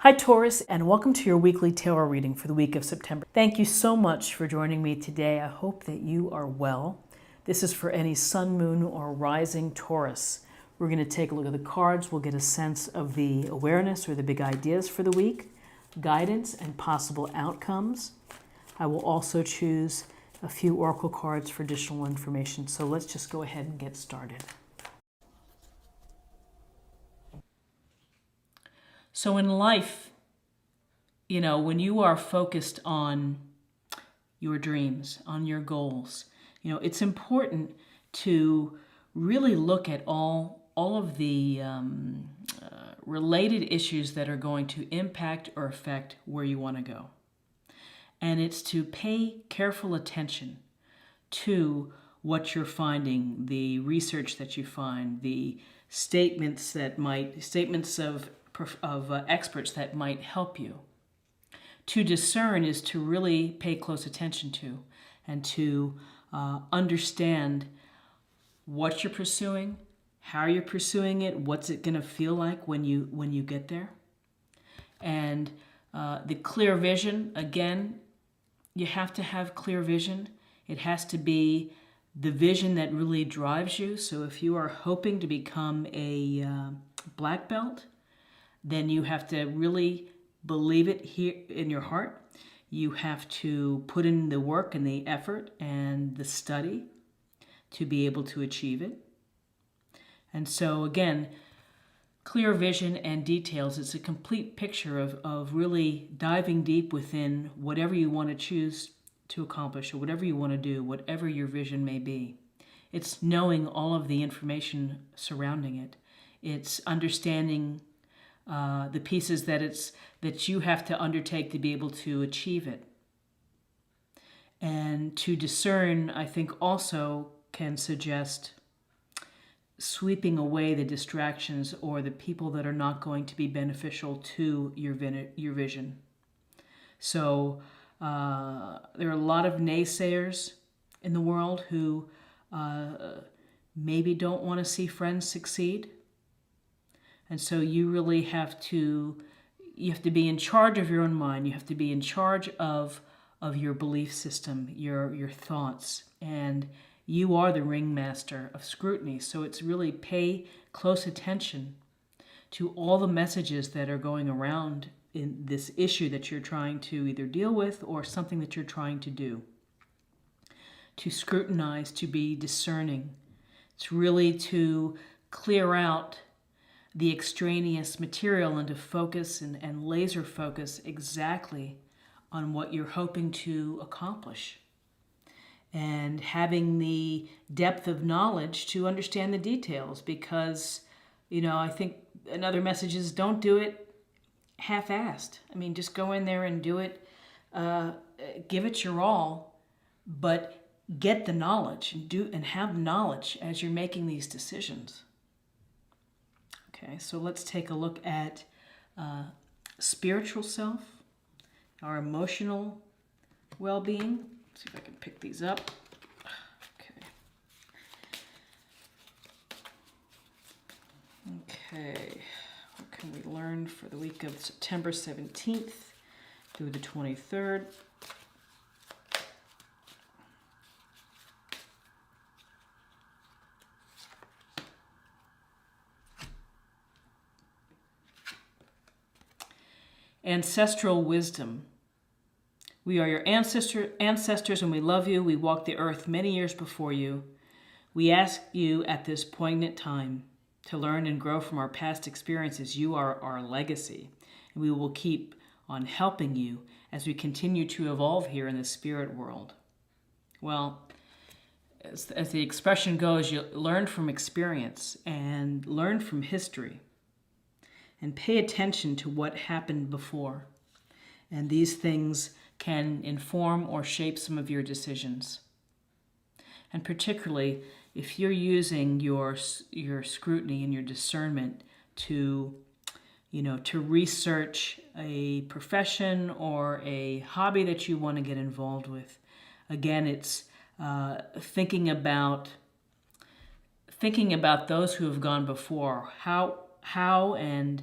Hi Taurus, and welcome to your weekly tarot reading for the week of September. Thank you so much for joining me today. I hope that you are well. This is for any sun, moon, or rising Taurus. We're going to take a look at the cards. We'll get a sense of the awareness or the big ideas for the week, guidance, and possible outcomes. I will also choose a few oracle cards for additional information. So let's just go ahead and get started. So in life, when you are focused on your dreams, on your goals, it's important to really look at all of the related issues that are going to impact or affect where you want to go. And it's to pay careful attention to what you're finding, the research that you find, the statements of experts that might help you. To discern is to really pay close attention to and to understand what you're pursuing, how you're pursuing it, what's it going to feel like when you get there. And the clear vision, again, you have to have clear vision. It has to be the vision that really drives you. So if you are hoping to become a black belt, then you have to really believe it here in your heart. You have to put in the work and the effort and the study to be able to achieve it. And so again, clear vision and details. It's a complete picture of really diving deep within whatever you want to choose to accomplish or whatever you want to do, whatever your vision may be. It's knowing all of the information surrounding it. It's understanding the pieces that you have to undertake to be able to achieve it. And to discern, I think, also can suggest sweeping away the distractions or the people that are not going to be beneficial to your vision. So there are a lot of naysayers in the world who maybe don't want to see friends succeed. And so you really have to be in charge of your own mind. You have to be in charge of your belief system, your thoughts, and you are the ringmaster of scrutiny. So it's really pay close attention to all the messages that are going around in this issue that you're trying to either deal with or something that you're trying to do. To scrutinize, to be discerning. It's really to clear out the extraneous material and to focus and laser focus exactly on what you're hoping to accomplish. And having the depth of knowledge to understand the details, because, I think another message is don't do it half-assed. Just go in there and do it, give it your all, but get the knowledge and have knowledge as you're making these decisions. Okay, so let's take a look at spiritual self, our emotional well-being. Let's see if I can pick these up. Okay, what can we learn for the week of September 17th through the 23rd? Ancestral wisdom. We are your ancestors and we love you. We walked the earth many years before you. We ask you at this poignant time to learn and grow from our past experiences. You are our legacy, and we will keep on helping you as we continue to evolve here in the spirit world. Well, as the expression goes, you learn from experience and learn from history. And pay attention to what happened before. And these things can inform or shape some of your decisions. And particularly, if you're using your scrutiny and your discernment to research a profession or a hobby that you want to get involved with, again, it's thinking about those who have gone before, how and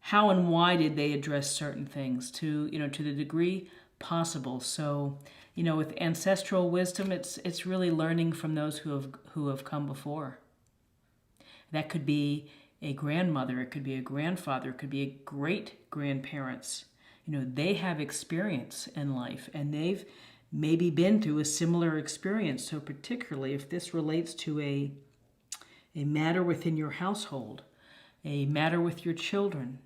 how and why did they address certain things to, to the degree possible. So, with ancestral wisdom, it's really learning from those who have come before. That could be a grandmother, it could be a grandfather, it could be a great grandparents. They have experience in life, and they've maybe been through a similar experience. So particularly if this relates to a matter within your household, a matter with your children,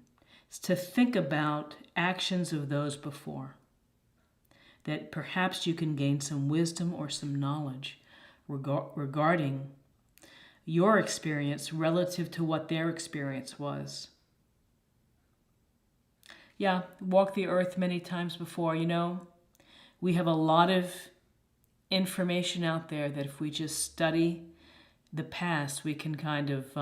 it's to think about actions of those before, that perhaps you can gain some wisdom or some knowledge regarding your experience relative to what their experience was. Yeah, walked the earth many times before. We have a lot of information out there that if we just study the past, we can kind of,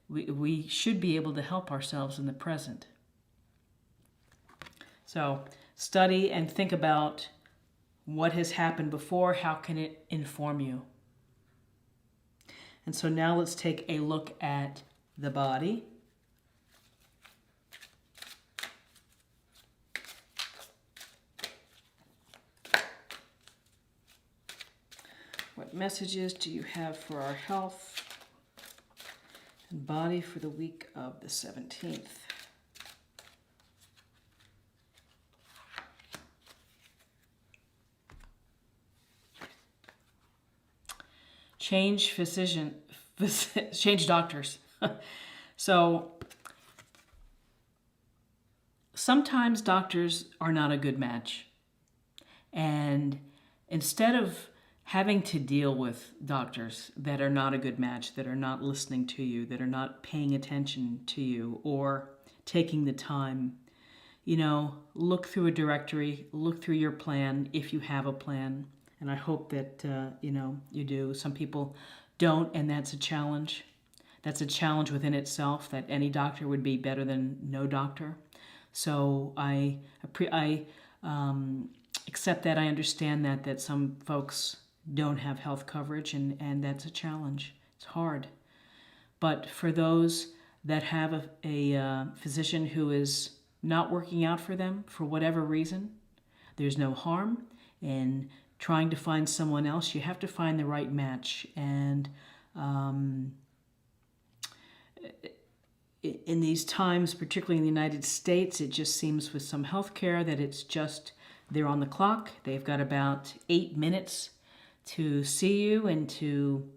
we should be able to help ourselves in the present. So study and think about what has happened before. How can it inform you? And so now let's take a look at the body. What messages do you have for our health and body for the week of the 17th? Change change doctors. So sometimes doctors are not a good match. And instead of having to deal with doctors that are not a good match, that are not listening to you, that are not paying attention to you or taking the time, look through a directory, look through your plan if you have a plan. And I hope that, you do. Some people don't, and that's a challenge. That's a challenge within itself, that any doctor would be better than no doctor. So I accept that. I understand that some folks don't have health coverage, and that's a challenge. It's hard. But for those that have a physician who is not working out for them for whatever reason, there's no harm in trying to find someone else. You have to find the right match. And in these times, particularly in the United States, it just seems with some healthcare that it's just they're on the clock. They've got about 8 minutes to see you and to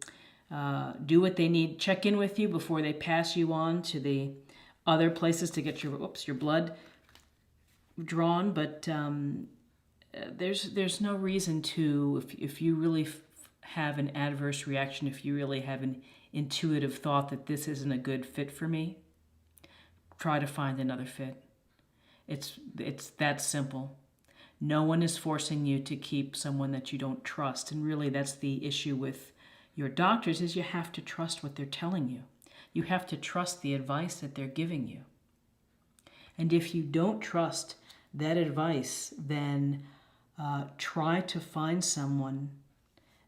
do what they need, check in with you before they pass you on to the other places to get your blood drawn. But there's no reason to, if you really have an adverse reaction, if you really have an intuitive thought that this isn't a good fit for me, try to find another fit. It's that simple. No one is forcing you to keep someone that you don't trust. And really that's the issue with your doctors, is you have to trust what they're telling you. You have to trust the advice that they're giving you. And if you don't trust that advice, then try to find someone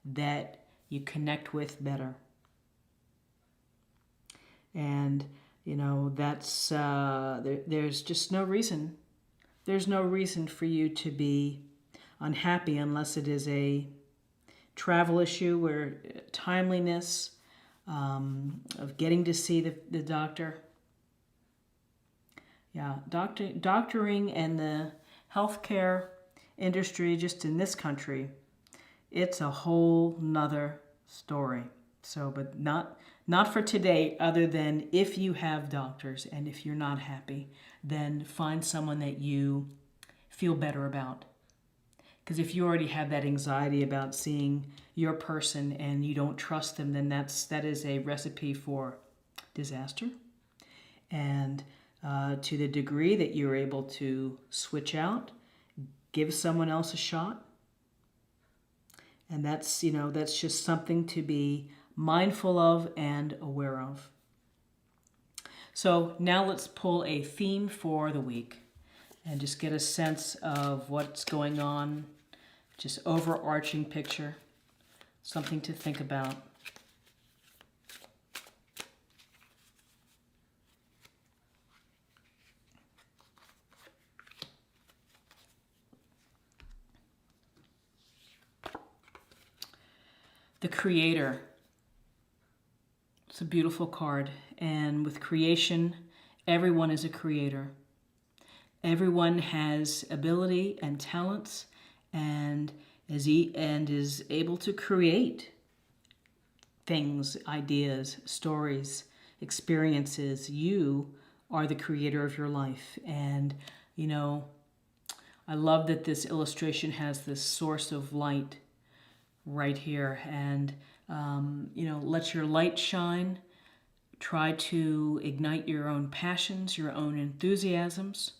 that you connect with better. And, that's, there's just no reason. There's no reason for you to be unhappy unless it is a travel issue where timeliness of getting to see the doctor. Yeah, doctoring and the healthcare industry just in this country, it's a whole nother story. So, but not for today, other than if you have doctors and if you're not happy, then find someone that you feel better about. Because if you already have that anxiety about seeing your person and you don't trust them, then that is a recipe for disaster. And to the degree that you're able to switch out, give someone else a shot. And that's just something to be mindful of and aware of. So now let's pull a theme for the week and just get a sense of what's going on, just overarching picture, something to think about. The Creator. It's a beautiful card. And with creation, everyone is a creator. Everyone has ability and talents and is able to create things, ideas, stories, experiences. You are the creator of your life. And, you know, I love that this illustration has this source of light right here. And, let your light shine. Try to ignite your own passions, your own enthusiasms.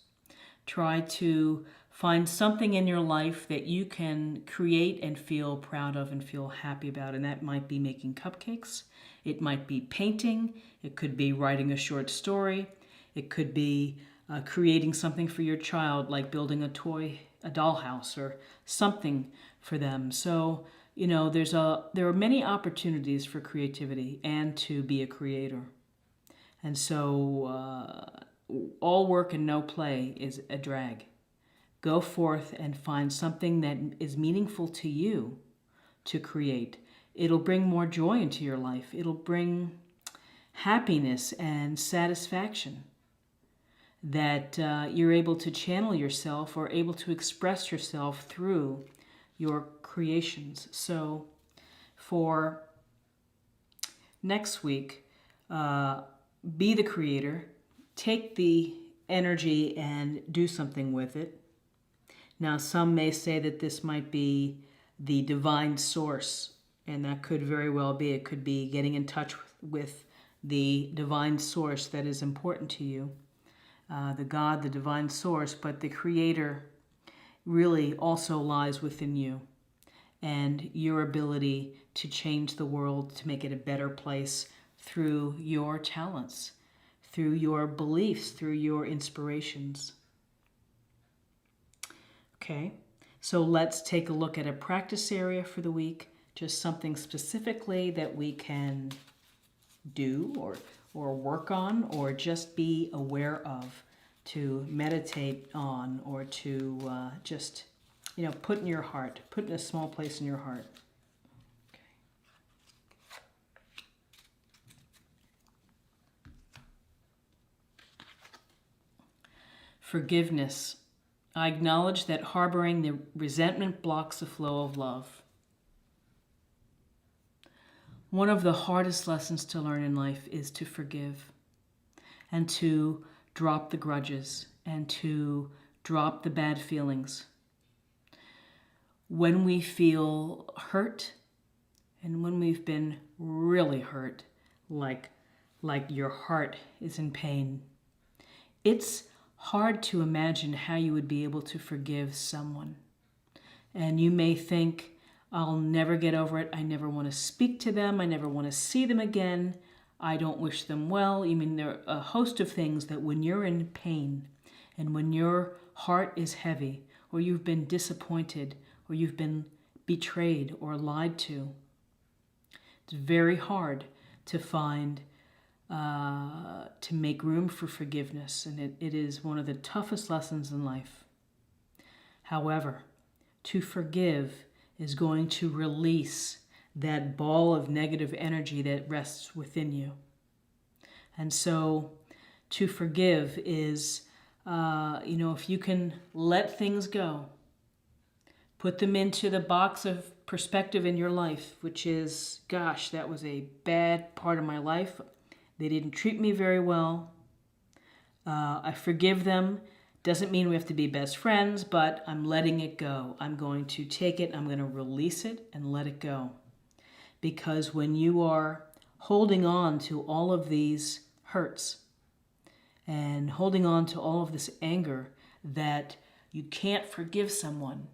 Try to find something in your life that you can create and feel proud of and feel happy about. And that might be making cupcakes. It might be painting. It could be writing a short story. It could be creating something for your child, like building a dollhouse or something for them. So, there are many opportunities for creativity and to be a creator. And so all work and no play is a drag. Go forth and find something that is meaningful to you to create. It'll bring more joy into your life. It'll bring happiness and satisfaction that you're able to channel yourself or able to express yourself through your creations. So for next week, be the creator. Take the energy and do something with it. Now, some may say that this might be the divine source, and that could very well be. It could be getting in touch with the divine source that is important to you, the God, the divine source, but the creator really also lies within you and your ability to change the world, to make it a better place through your talents, through your beliefs, through your inspirations. Okay, so let's take a look at a practice area for the week, just something specifically that we can do or work on or just be aware of, to meditate on, or to just, put in your heart, put in a small place in your heart. Okay. Forgiveness. I acknowledge that harboring the resentment blocks the flow of love. One of the hardest lessons to learn in life is to forgive and to drop the grudges and to drop the bad feelings. When we feel hurt and when we've been really hurt, like your heart is in pain, it's hard to imagine how you would be able to forgive someone. And you may think, I'll never get over it. I never want to speak to them. I never want to see them again. I don't wish them well. I mean, there are a host of things that when you're in pain and when your heart is heavy, or you've been disappointed, or you've been betrayed or lied to, it's very hard to find to make room for forgiveness, and it is one of the toughest lessons in life. However, to forgive is going to release that ball of negative energy that rests within you. And so to forgive is, if you can let things go, put them into the box of perspective in your life, which is, gosh, that was a bad part of my life. They didn't treat me very well. I forgive them. Doesn't mean we have to be best friends, but I'm letting it go. I'm going to take it, I'm going to release it and let it go. Because when you are holding on to all of these hurts and holding on to all of this anger that you can't forgive someone,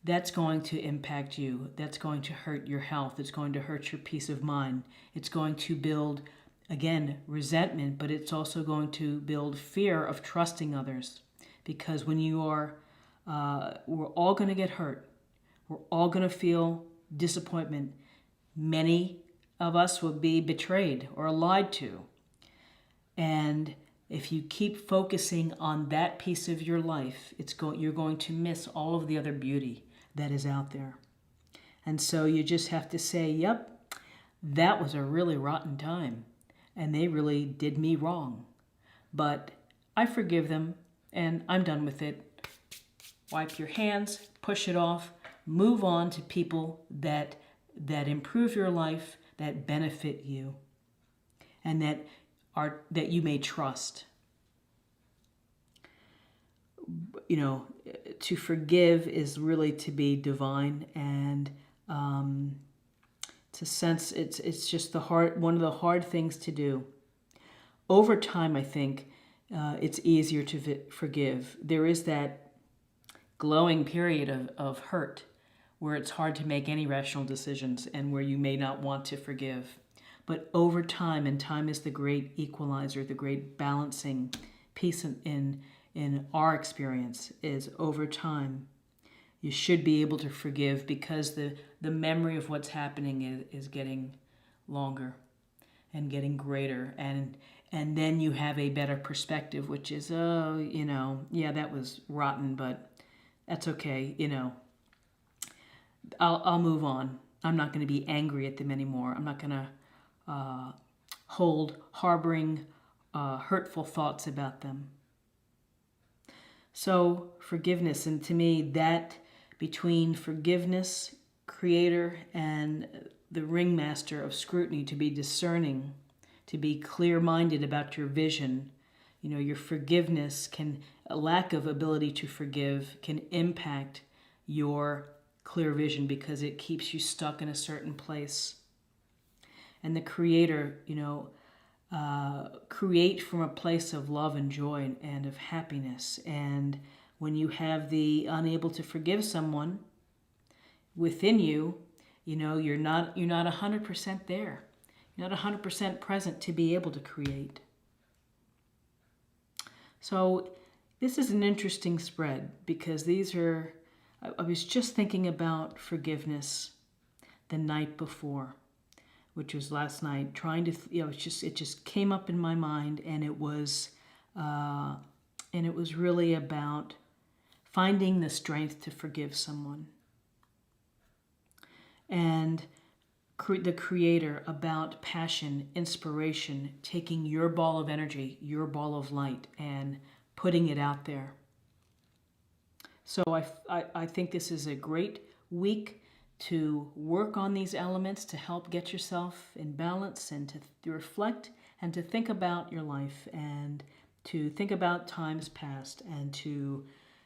that's going to impact you. That's going to hurt your health. It's going to hurt your peace of mind. It's going to build, again, resentment, but it's also going to build fear of trusting others. Because when you are, we're all going to get hurt. We're all going to feel disappointment. Many of us will be betrayed or lied to. And if you keep focusing on that piece of your life, you're going to miss all of the other beauty that is out there. And so you just have to say, yep, that was a really rotten time, and they really did me wrong. But I forgive them, and I'm done with it. Wipe your hands, push it off, move on to people that improve your life, that benefit you, and that you may trust. You know, to forgive is really to be divine, and to sense it's just one of the hard things to do. Over time, I think it's easier to forgive. There is that glowing period of hurt where it's hard to make any rational decisions and where you may not want to forgive. But over time, and time is the great equalizer, the great balancing piece in our experience, is over time you should be able to forgive, because the memory of what's happening is getting longer and getting greater, and then you have a better perspective, which is, oh, yeah, that was rotten, but that's okay, I'll move on. I'm not going to be angry at them anymore. I'm not going to harboring hurtful thoughts about them. So forgiveness, and to me, that between forgiveness, creator, and the ringmaster of scrutiny, to be discerning, to be clear-minded about your vision. Your forgiveness a lack of ability to forgive can impact your clear vision, because it keeps you stuck in a certain place. And the creator, create from a place of love and joy and of happiness. And when you have the unable to forgive someone within you, you're not 100% there. You're not 100% present to be able to create. So this is an interesting spread, because I was just thinking about forgiveness the night before, which was last night, trying to, it just came up in my mind, and it was really about finding the strength to forgive someone. And the creator, about passion, inspiration, taking your ball of energy, your ball of light, and putting it out there. So I think this is a great week to work on these elements, to help get yourself in balance, and to reflect and to think about your life, and to think about times past, and to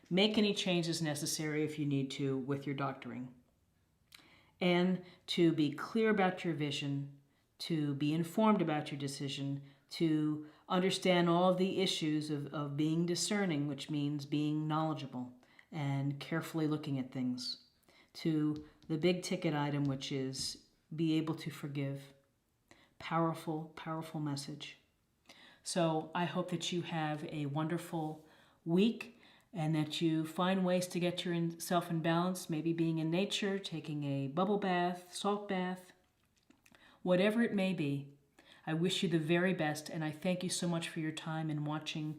make any changes necessary if you need to with your doctoring. And to be clear about your vision, to be informed about your decision, to understand all of the issues of being discerning, which means being knowledgeable and carefully looking at things, to the big ticket item, which is be able to forgive. Powerful, powerful message. So I hope that you have a wonderful week, and that you find ways to get yourself in balance, maybe being in nature, taking a bubble bath, salt bath, whatever it may be. I wish you the very best, and I thank you so much for your time in watching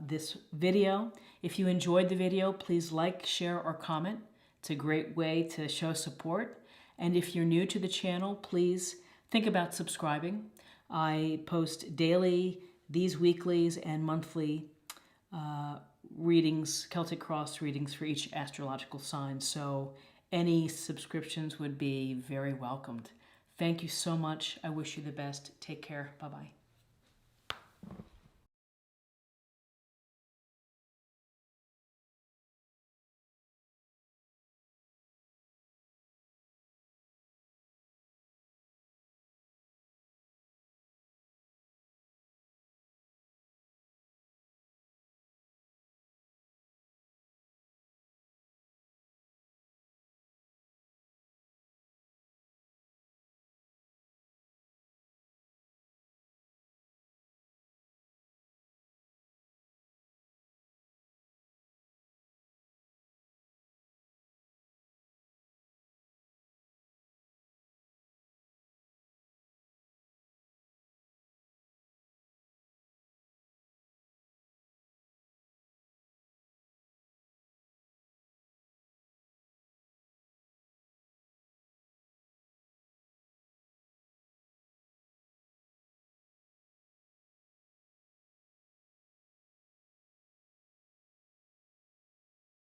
this video. If you enjoyed the video, please like, share, or comment. It's a great way to show support. And if you're new to the channel, please think about subscribing. I post daily, these weeklies, and monthly readings, Celtic Cross readings for each astrological sign. So any subscriptions would be very welcomed. Thank you so much. I wish you the best. Take care. Bye-bye.